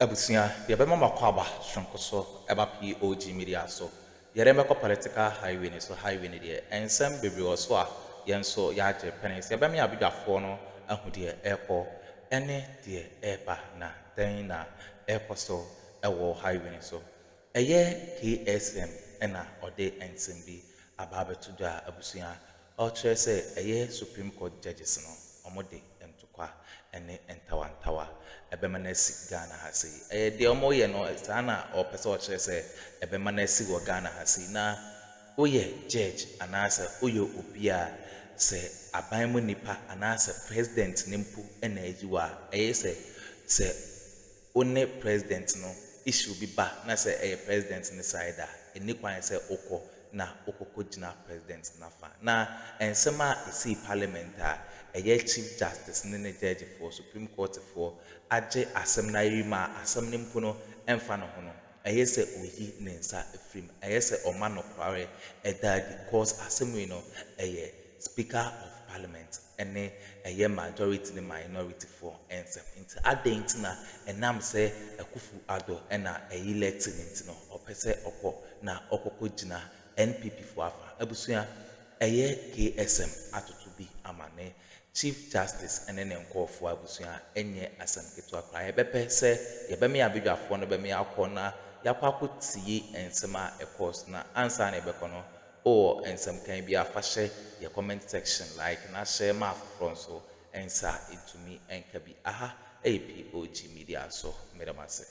Abusia, yɛbɛma makwaba sonko so ɛba POG Media so. Yɛremɛkɔ political highway ne so highway ne deɛ ensɛm bebree wɔ so a yɛn so yɛagye pennies. Yɛbɛma abadwafoɔ no ahu deɛ ɛkɔ ɛne deɛ ɛba na dɛn na ɛkɔ so ɛwɔ highway ne so. Ɛyɛ KSM ɛna ɔde ensɛm bi aba abɛto do a abusua ɔkyerɛ sɛ ɛyɛ Supreme Court judges no ɔmo de ntokwa ɛne ntawantawa ɛbɛma na si Ghana ha sei. Ɛyɛ deɛ ɔmo yɛ no saa na ɔpɛ sɛ ɔkyerɛ sɛ ɛbɛma na si wɔ Ghana ha sei. Na woyɛ judge anaasɛ woyɛ obi a sɛ aban mu nipa anaasɛ president ne mpo ɛna ayi wɔ a ɛyɛ sɛ wone president no issue bi ba na sɛ ɛyɛ president ne side a ɛni kwan sɛ wokɔ na wokɔkɔ gyina president nafa. Na nsɛm a ɛsi parliament a ɛyɛ chief justice ne judge for Supreme Court for agye asɛm na yiri ma asɛm ne mpo no ɛmfa no ho no ɛyɛ sɛ oyi ne nsa efrim ɛyɛ sɛ ɔma no kware ɛdaadi cause asɛm yi no ɛyɛ speaker of parliament ɛne ɛyɛ majority ne minority for nsɛm nti adan nti na ɛnam sɛ Akuffo Addo ɛna ɛyi lɛti ne nti no ɔpɛ sɛ ɔkɔ na ɔkɔkɔ gyina NPP for afa abusua ɛyɛ KSM atoto bi ama ne Chief Justice and then nkɔɔfoɔ abusua enye asɛm ketewa kora yɛbɛpɛ sɛ yɛbɛme abadwafoɔ no bɛme akɔ na yɛakɔ akɔtie nsɛm a ɛkɔɔ so na ansa na yɛbɛkɔ no ɔwɔ nsɛm kan bi afa hyɛ yɛ comment section like na hyɛ ma afoforɔ nso ɛnsa ɛtumi ɛnka bi aha ɛyɛ POG Media so medam ase.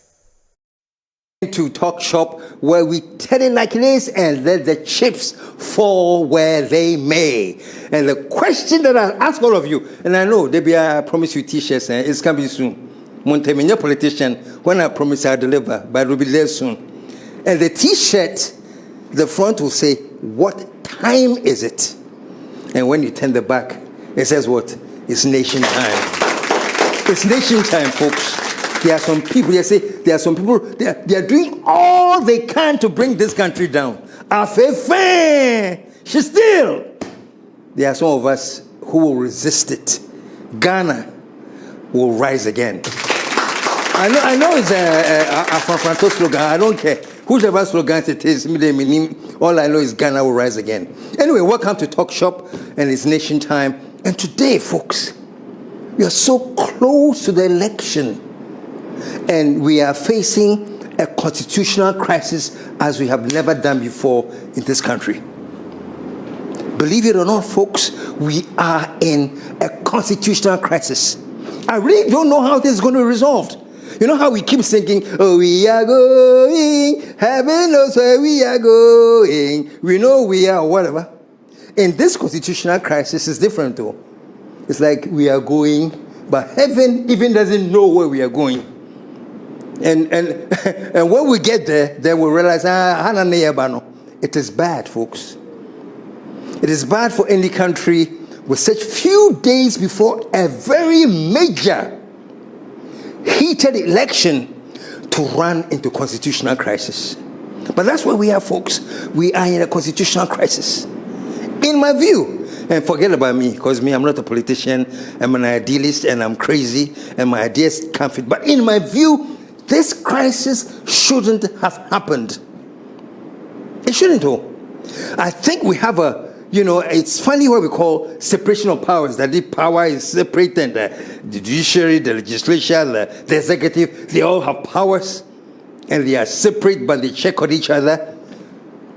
To talk shop where we tell it like it is and let the chips fall where they may. And the question that I ask all of you, and I know I promise you t-shirts and it's coming soon. Montemigno politician, when I promise I'll deliver, but it will be there soon. And the t-shirt, the front will say, what time is it? And when you turn the back, it says what? It's nation time. It's nation time, folks. There are some people, they are doing all they can to bring this country down. She's still. There are some of us who will resist it. Ghana will rise again. I know it's a Afro slogan. I don't care. Whoever slogan it is, all I know is Ghana will rise again. Anyway, welcome to Talk Shop and it's Nation Time. And today, folks, we are so close to the election. And we are facing a constitutional crisis as we have never done before in this country. Believe it or not, folks, we are in a constitutional crisis. I really don't know how this is going to be resolved. You know how we keep thinking, oh, we are going, heaven knows where we are going, we know we are, whatever. In this constitutional crisis, it's different though. It's like we are going, but heaven even doesn't know where we are going. And when we get there, then we realize, it is bad, folks. It is bad for any country with such few days before a very major, heated election to run into constitutional crisis. But that's where we are, folks. We are in a constitutional crisis. In my view, and forget about me, because I'm not a politician, I'm an idealist, and I'm crazy, and my ideas can't fit. But in my view, this crisis shouldn't have happened. It shouldn't have. I think we have it's funny what we call separation of powers, that the power is separated. The judiciary, the legislature, the executive, they all have powers and they are separate, but they check on each other.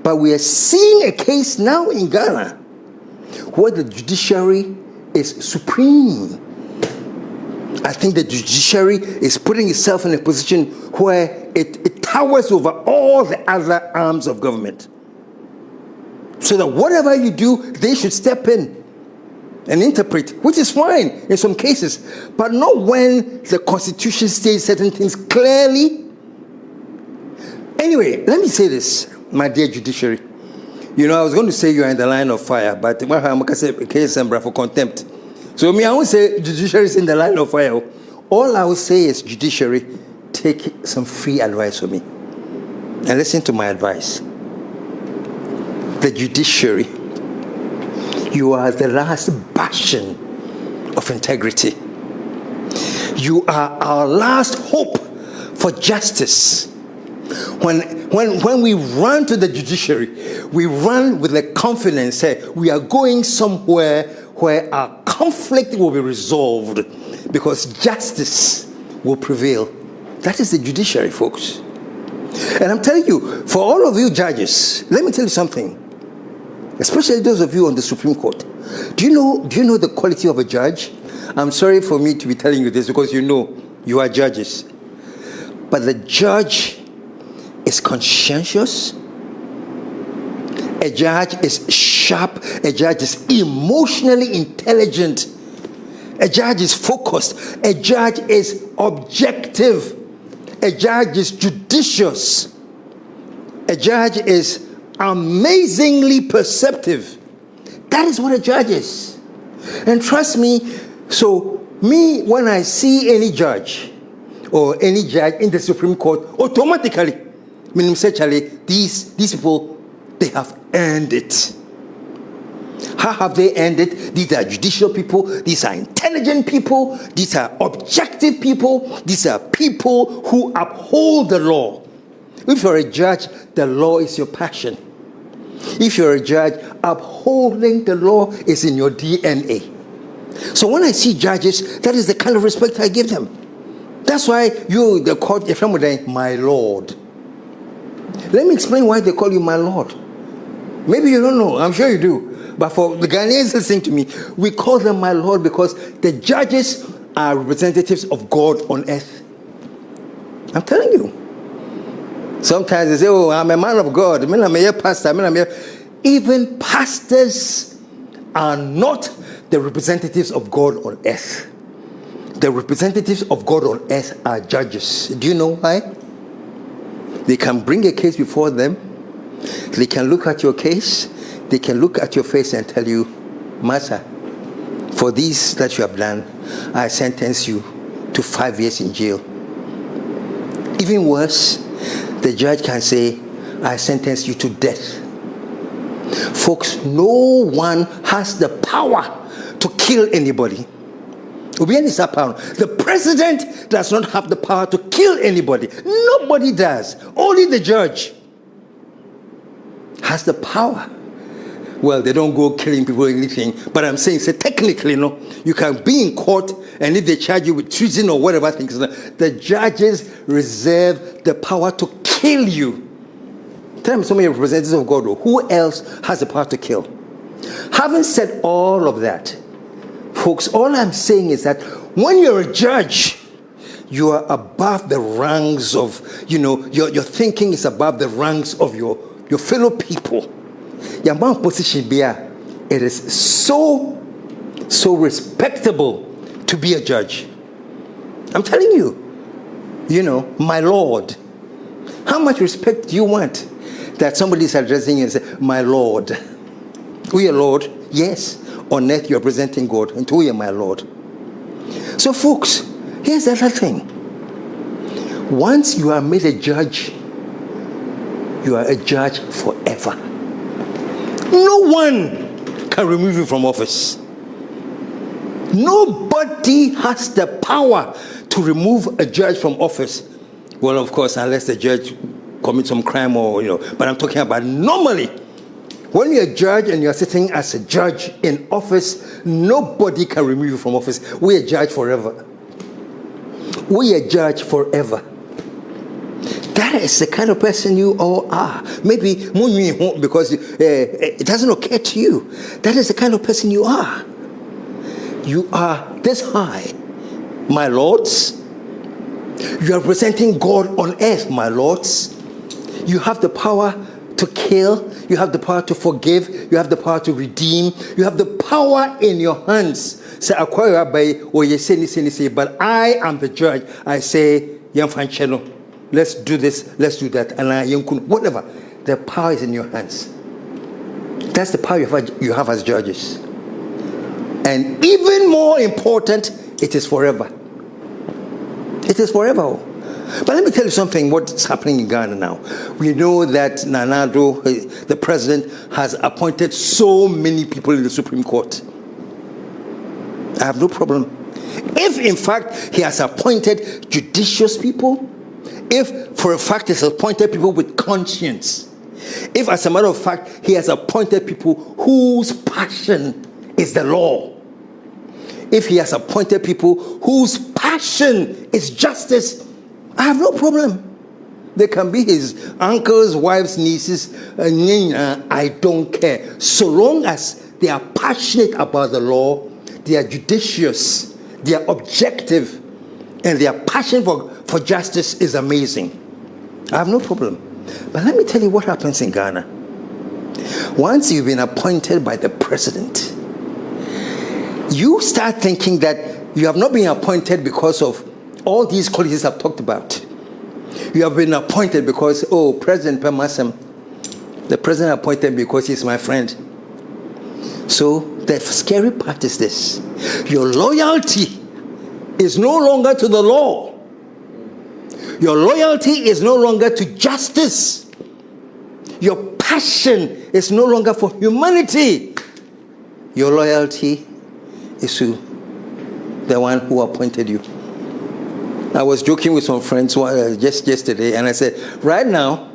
But we are seeing a case now in Ghana where the judiciary is supreme. I think the judiciary is putting itself in a position where it towers over all the other arms of government. So that whatever you do, they should step in and interpret, which is fine in some cases, but not when the Constitution states certain things clearly. Anyway, let me say this, my dear judiciary. I was going to say you are in the line of fire, but I'm going to say KSM for contempt. So I won't say judiciary is in the line of fire. All I will say is judiciary, take some free advice from me. And listen to my advice. The judiciary, you are the last bastion of integrity. You are our last hope for for justice. When we run to the judiciary, we run with the confidence that we are going somewhere where our conflict will be resolved because justice will prevail. That is the judiciary, folks. And I'm telling you, for all of you judges, let me tell you something, especially those of you on the Supreme Court. Do you know the quality of a judge? I'm sorry for me to be telling you this because you are judges. But the judge is conscientious. A judge is sharp. A judge is emotionally intelligent. A judge is focused. A judge is objective. A judge is judicious. A judge is amazingly perceptive. That is what a judge is. And trust me, when I see any judge or any judge in the Supreme Court, automatically, these people, they have earned it. How have they earned it? These are judicial people. These are intelligent people. These are objective people. These are people who uphold the law. If you're a judge, the law is your passion. If you're a judge, upholding the law is in your DNA. So when I see judges, that is the kind of respect I give them. That's why the court, if I'm my lord. Let me explain why they call you my lord. Maybe you don't know. I'm sure you do. But for the Ghanaians listening to me, we call them my lord because the judges are representatives of God on earth. I'm telling you. Sometimes they say, oh, I'm a man of God. I'm a pastor. Even pastors are not the representatives of God on earth. The representatives of God on earth are judges. Do you know why? They can bring a case before them. They can look at your case. They can look at your face and tell you, Master, for this that you have done, I sentence you to 5 years in jail. Even worse, the judge can say, I sentence you to death. Folks, no one has the power to kill anybody. The president does not have the power to kill anybody. Nobody does. Only the judge has the power. Well, they don't go killing people or anything, but I'm saying, technically, no, you can be in court, and if they charge you with treason or whatever things, the judges reserve the power to kill you. Tell me, so many representatives of God, who else has the power to kill? Having said all of that, folks, all I'm saying is that when you're a judge, you are above the ranks of, your thinking is above the ranks of your fellow people. Your man position there, it is so respectable to be a judge. I'm telling you, my Lord. How much respect do you want that somebody is addressing you and say, my Lord? We are Lord. Yes. On earth you are presenting God, and we are my Lord. So folks, here's the other thing. Once you are made a judge, you are a judge forever. No one can remove you from office. Nobody has the power to remove a judge from office. Well, of course, unless the judge commits some crime but I'm talking about normally. When you're a judge and you're sitting as a judge in office, nobody can remove you from office. We are judge forever. We are judge forever. That is the kind of person you all are. Maybe because it doesn't occur to you. That is the kind of person you are. You are this high, my lords. You are representing God on earth, my lords. You have the power to kill. You have the power to forgive. You have the power to redeem. You have the power in your hands. Say, but I am the judge. I say, let's do this, let's do that, and whatever. The power is in your hands. That's the power you have as judges. And even more important, it is forever. It is forever. But let me tell you something, what's happening in Ghana now. We know that Nana Addo, the president, has appointed so many people in the Supreme Court. I have no problem. If, in fact, he has appointed judicious people, if for a fact he's appointed people with conscience, if as a matter of fact he has appointed people whose passion is the law, if he has appointed people whose passion is justice, I have no problem. They can be his uncles, wives, nieces, I don't care. So long as they are passionate about the law, they are judicious, they are objective, and their passion for justice is amazing. I have no problem. But let me tell you what happens in Ghana. Once you've been appointed by the president, you start thinking that you have not been appointed because of all these qualities I've talked about. You have been appointed because, President Pemasem, the president appointed me because he's my friend. So the scary part is this: your loyalty is no longer to the law. Your loyalty is no longer to justice. Your passion is no longer for humanity. Your loyalty is to the one who appointed you. I was joking with some friends just yesterday, and I said, right now,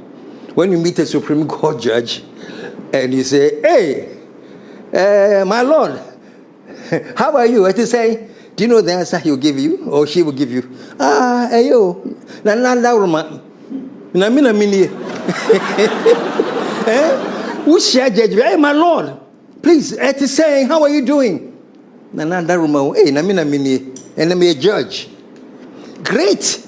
when you meet a Supreme Court judge and you say, hey, my Lord, how are you? And they say, do you know the answer he'll give you, or she will give you? Hey, yo, hey, my Lord, please, and they say, how are you doing? And let me a judge. Great.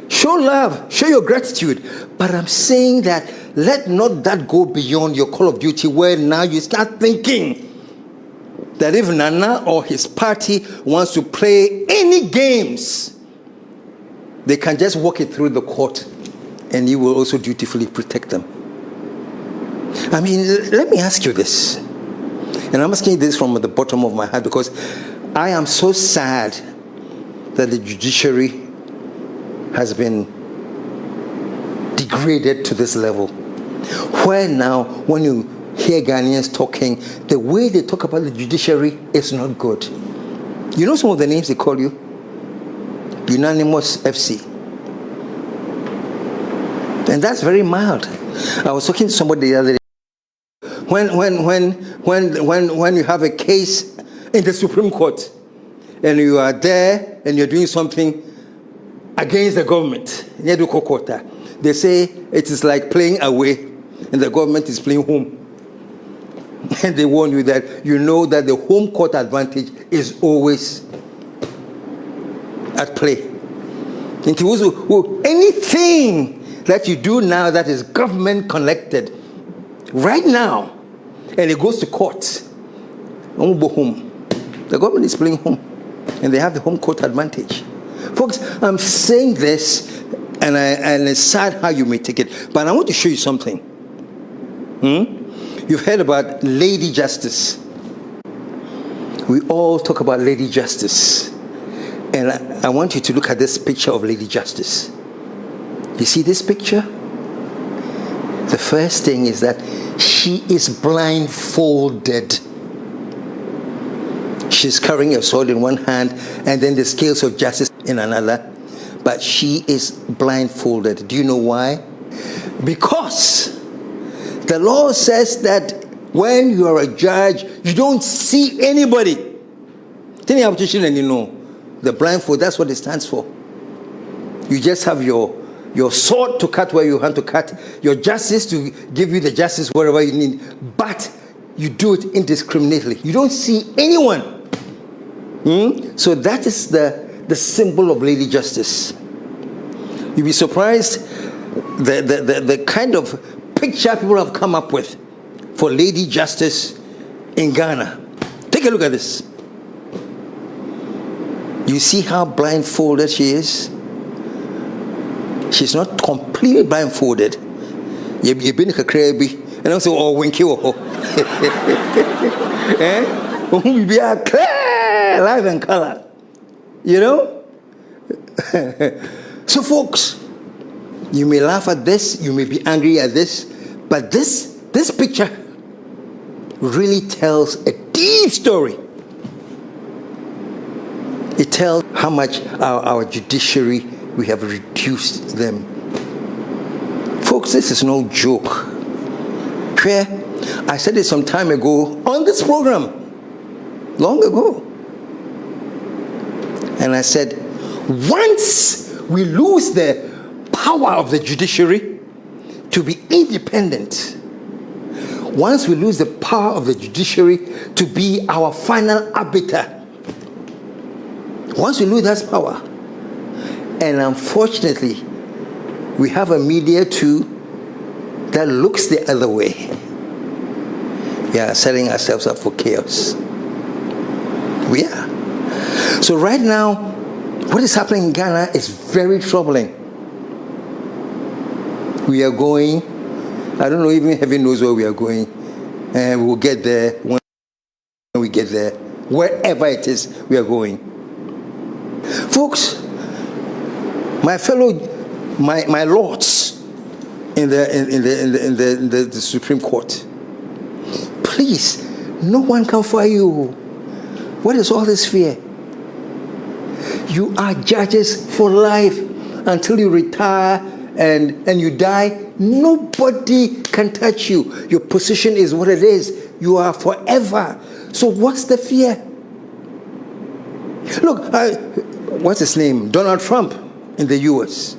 Show love. Show your gratitude. But I'm saying that let not that go beyond your call of duty, where now you start thinking that if Nana or his party wants to play any games, they can just walk it through the court and you will also dutifully protect them. I mean, let me ask you this. And I'm asking this from the bottom of my heart, because I am so sad that the judiciary has been degraded to this level, where now when you hear Ghanaians talking, the way they talk about the judiciary is not good. You know some of the names they call you? Unanimous FC. And that's very mild. I was talking to somebody the other day. When you have a case in the Supreme Court and you are there and you're doing something against the government, they say it is like playing away and the government is playing home. And they warn you that you know that the home court advantage is always at play. Anything that you do now that is government connected, right now, and it goes to court, the government is playing home and they have the home court advantage. Folks, I'm saying this, and it's sad how you may take it, but I want to show you something. You've heard about Lady Justice. We all talk about Lady Justice. And I want you to look at this picture of Lady Justice. You see this picture? The first thing is that she is blindfolded. She's carrying a sword in one hand and then the scales of justice in another. But she is blindfolded. Do you know why? Because the law says that when you are a judge, you don't see anybody. The blindfold, that's what it stands for. You just have your sword to cut where you want to cut, your justice to give you the justice wherever you need, but you do it indiscriminately. You don't see anyone. So that is the symbol of Lady Justice. You'll be surprised the kind of picture people have come up with for Lady Justice in Ghana. Take a look at this. You see how blindfolded she is? She's not completely blindfolded. You've been a crabby, and also winky. Be clear, live and color. You know? So, folks, you may laugh at this, you may be angry at this, but this picture really tells a deep story. It tells how much our judiciary we have reduced them. Folks, this is no joke. I said it some time ago on this program, long ago. And I said, once we lose the power of the judiciary to be independent, once we lose the power of the judiciary to be our final arbiter, once we lose that power, and unfortunately, we have a media too that looks the other way, we are setting ourselves up for chaos. We are. So right now, what is happening in Ghana is very troubling. We are going, I don't know, even heaven knows where we are going, and we'll get there when we get there, wherever it is we are going. Folks, my lords in the Supreme Court, please, no one can fire you. What is all this fear? You are judges for life until you retire and you die. Nobody can touch you. Your position is what it is. You are forever. So what's the fear? Look, what's his name? Donald Trump in the US.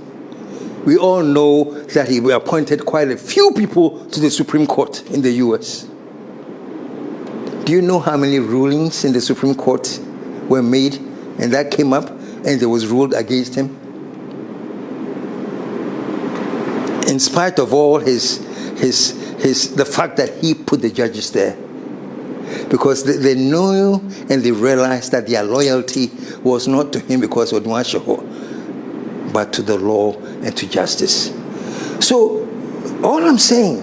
We all know that he appointed quite a few people to the Supreme Court in the US. Do you know how many rulings in the Supreme Court were made and that came up and there was ruled against him? In spite of all the fact that he put the judges there. Because they know and they realize that their loyalty was not to him because of Nwashaho, but to the law and to justice. So, all I'm saying,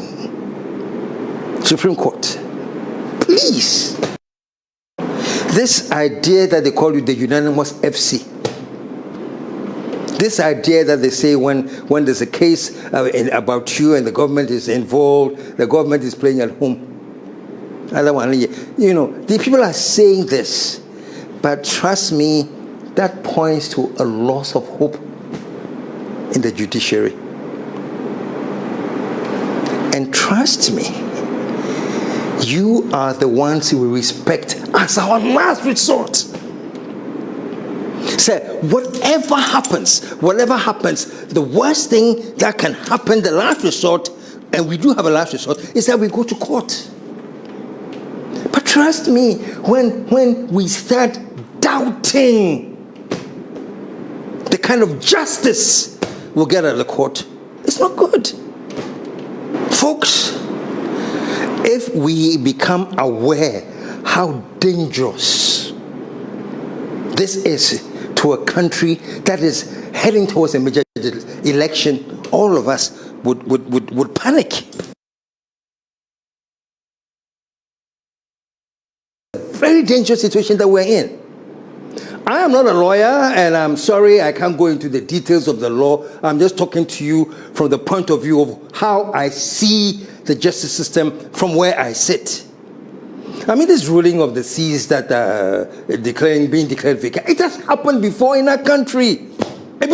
Supreme Court, please, this idea that they call you the unanimous FC, this idea that they say when there's a case about you and the government is involved, the government is playing at home. You know, the people are saying this, but trust me, that points to a loss of hope in the judiciary. And trust me, you are the ones who we respect as our last resort. Say, whatever happens, the worst thing that can happen, the last resort, and we do have a last resort, is that we go to court. But trust me, when we start doubting the kind of justice we'll get out of the court, it's not good. Folks, if we become aware how dangerous this is to a country that is heading towards a major election, all of us would panic. Very dangerous situation that we're in. I am not a lawyer, and I'm sorry I can't go into the details of the law. I'm just talking to you from the point of view of how I see the justice system from where I sit. I mean, this ruling of the seas that being declared vacant, it has happened before in our country. And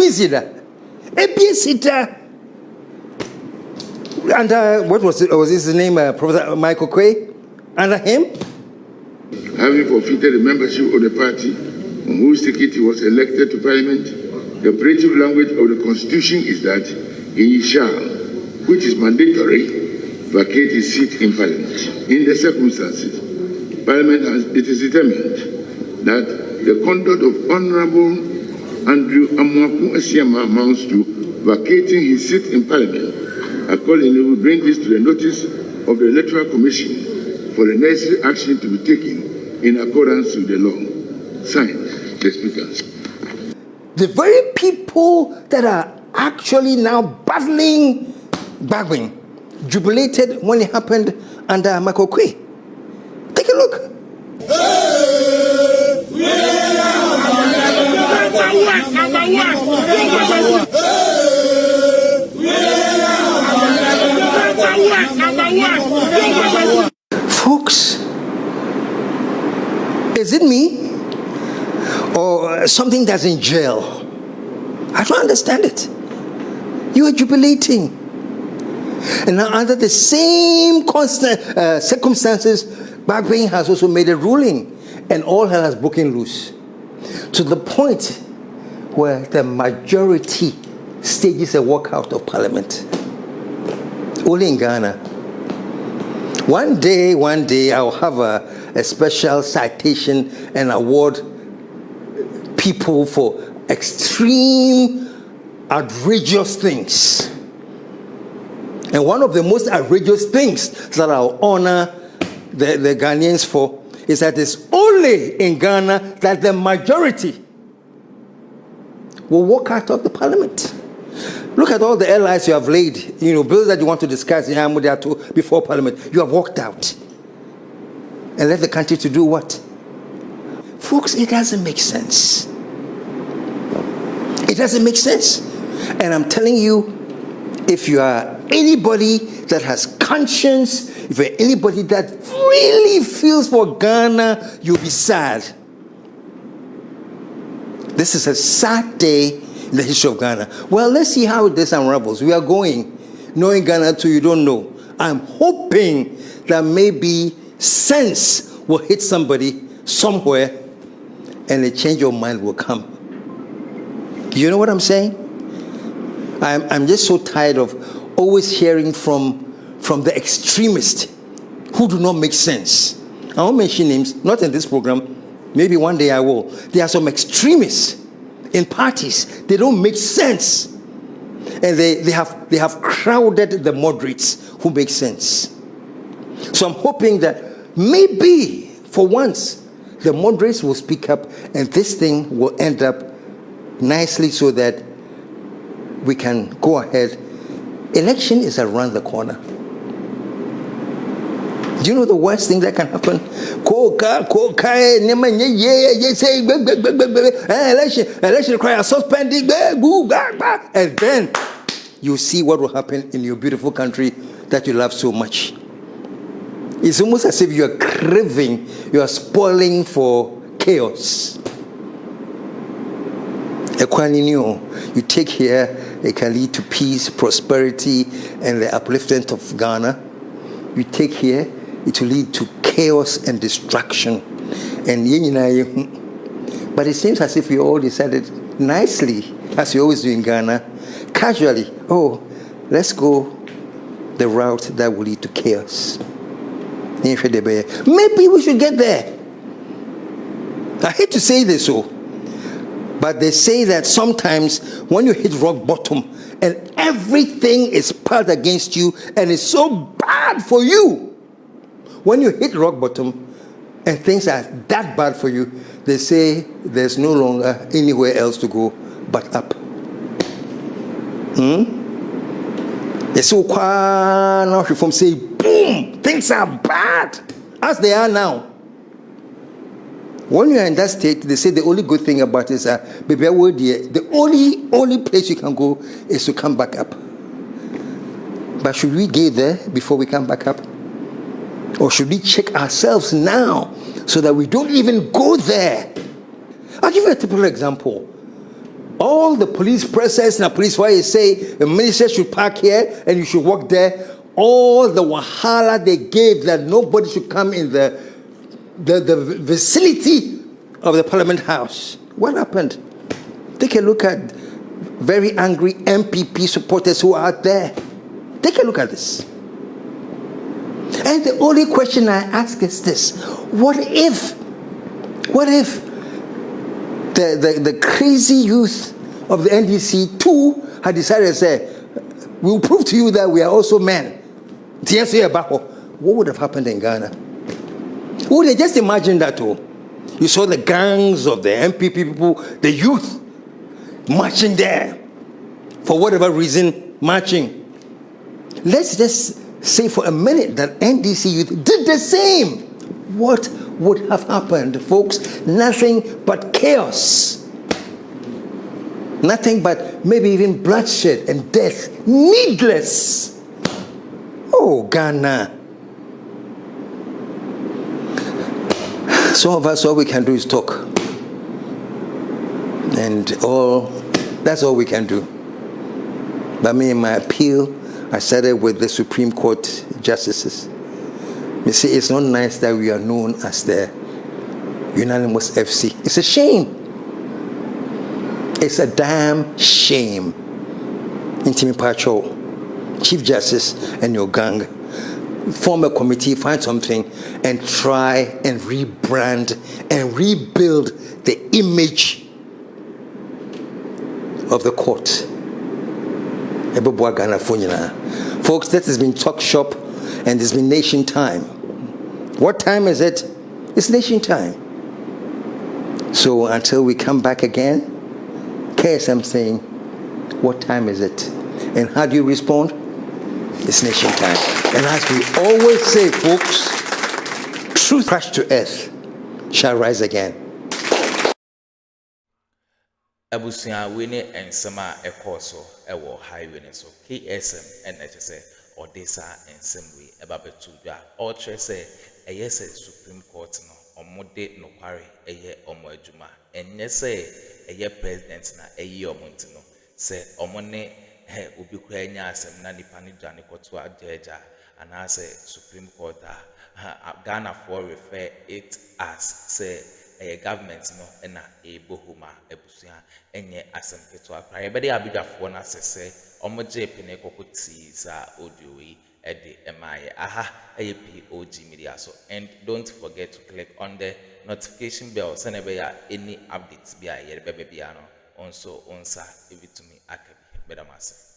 what was it? Was his name Professor Michael Quay? Under him? Having forfeited the membership of the party on whose ticket he was elected to Parliament, the operative language of the Constitution is that he shall, which is mandatory, vacate his seat in Parliament. In the circumstances, Parliament it is determined that the conduct of Honourable Andrew Amwaku Asiama amounts to vacating his seat in Parliament. Accordingly, we bring this to the notice of the Electoral Commission for the necessary action to be taken in accordance with the law. Signed, the Speaker. The very people that are actually now battling jubilated when it happened under Michael Quay. Take a look. Folks, is it me or something that's in jail I don't understand it. You are jubilating. And now under the same constant circumstances, Bawumia has also made a ruling. And all hell has broken loose. To the point where the majority stages a walkout of Parliament. Only in Ghana. One day, I'll have a special citation and award people for extreme, outrageous things. And one of the most outrageous things that I'll honor the Ghanaians for is that it's only in Ghana that the majority will walk out of the Parliament. Look at all the allies you have laid, bills that you want to discuss before Parliament. You have walked out and left the country to do what? Folks, it doesn't make sense. It doesn't make sense. And I'm telling you, if you are anybody that has conscience, if you're anybody that really feels for Ghana, you'll be sad. This is a sad day in the history of Ghana. Well, let's see how this unravels. We are going, knowing Ghana too, you don't know. I'm hoping that maybe sense will hit somebody somewhere and a change of mind will come. You know what I'm saying? I'm just so tired of always hearing from the extremists who do not make sense. I won't mention names, not in this program. Maybe one day I will. There are some extremists in parties. They don't make sense. And they have crowded the moderates who make sense. So I'm hoping that maybe for once the moderates will speak up and this thing will end up nicely so that we can go ahead. Election is around the corner. Do you know the worst thing that can happen? Election cry, suspending, and then you see what will happen in your beautiful country that you love so much. It's almost as if you are craving, you are spoiling for chaos. You take here, it can lead to peace, prosperity, and the upliftment of Ghana. You take here, it will lead to chaos and destruction. And but it seems as if we all decided nicely, as we always do in Ghana, casually, let's go the route that will lead to chaos. Maybe we should get there. I hate to say this, but they say that sometimes when you hit rock bottom and everything is piled against you and it's so bad for you, when you hit rock bottom and things are that bad for you, they say there's no longer anywhere else to go but up. It's so quiet now from say, boom, things are bad as they are now. When you are in that state, they say the only good thing about it is the only place you can go is to come back up. But should we get there before we come back up? Or should we check ourselves now so that we don't even go there? I'll give you a typical example. All the police presence and the police why say the minister should park here and you should walk there, all the wahala they gave that nobody should come in the vicinity of the Parliament House. What happened? Take a look at very angry MPP supporters who are out there. Take a look at this. And the only question I ask is this: what if the crazy youth of the NDC too had decided to say, we'll prove to you that we are also men? What would have happened in Ghana? Would they just imagine that? You saw the gangs of the MPP people, the youth, marching there. For whatever reason, marching. Let's just say for a minute that NDC youth did the same. What would have happened, folks? Nothing but chaos. Nothing but maybe even bloodshed and death. Needless. Oh, Ghana. Some of us, all we can do is talk. And all That's all we can do. But me, in my appeal, I started with the Supreme Court justices. You see, it's not nice that we are known as the unanimous FC. It's a shame. It's a damn shame. Intimi Pacho, Chief Justice and your gang, form a committee, find something, and try and rebrand and rebuild the image of the court. Folks, that has been Talk Shop and it's been Nation Time. What time is it? It's Nation Time. So until we come back again, KSM saying, what time is it? And how do you respond? It's Nation Time. And as we always say, folks, truth crashed to earth shall rise again. Abusia wini ensema ekoso ewo highway so KSM NHS Odessa ensemwe ebabetuja all say eyese Supreme Court no omode no kware eye omo adwuma enye say eye president na eye omonti no say omone obi kwa enya asem na nipa ni dwane koto ajeja and say Supreme Court Ghana for refer it as say a government no ena ebohuma ebusia enye asem keto akra yebede abidwafo na sese omoje pene kokoti za audio yi ede emaye aha POG Media so and don't forget to click on the notification bell so never any updates bia yerebebe bia no onso onsa evitumi akabi bedamase.